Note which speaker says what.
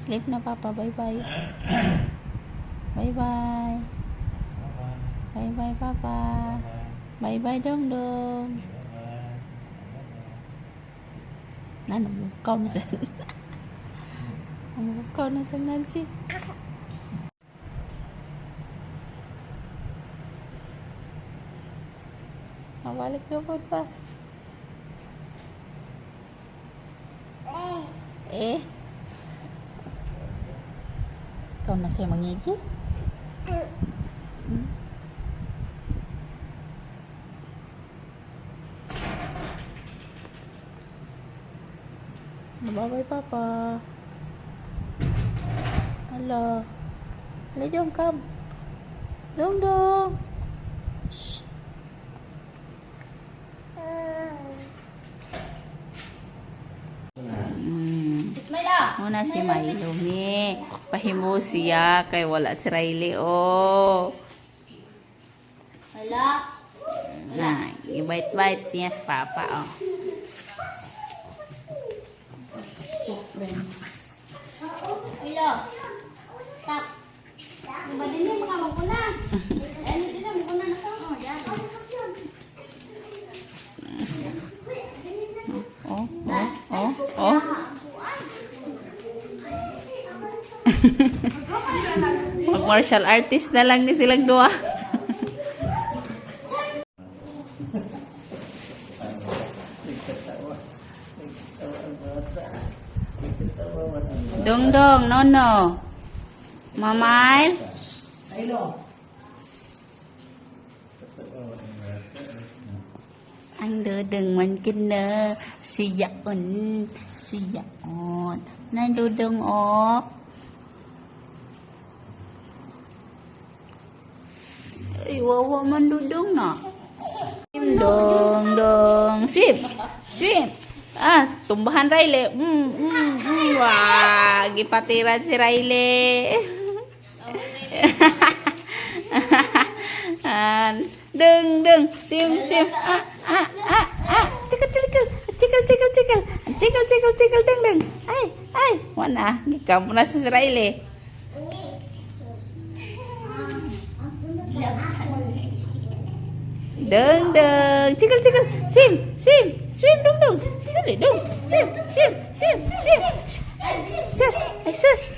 Speaker 1: Sleep na papa, bye-bye. Bye-bye. Bye-bye papa. Bye-bye dong dong. Ikaw na sa ikaw na sa Nancy. Mabalik na po pa. Ikaw na siya mangigil. Bye-bye, Papa. Hello. Hello, Dong, come. Dong, Dong. Shh. Muna si Milo, mi. Pahimo siya, kay wala si Riley, oh.
Speaker 2: Wala.
Speaker 1: Nah, ibait-bait siya si Papa, oh.
Speaker 2: Hello. Tap. Diba din yung mga maguna? Ano din ang maguna na sa mga yan?
Speaker 1: Oh. Mag-martial artist na lang ni silang dua. Dong, no. Mamail. Anh đừng mình kinh nơ si dọn nên đừng ốp wow mình đừng nọ dong swim tumbahan Riley wah gipatiran si Riley đừng swim cikal đừng ay mana kamu nasi Riley đừng cikal swim đừng swim sus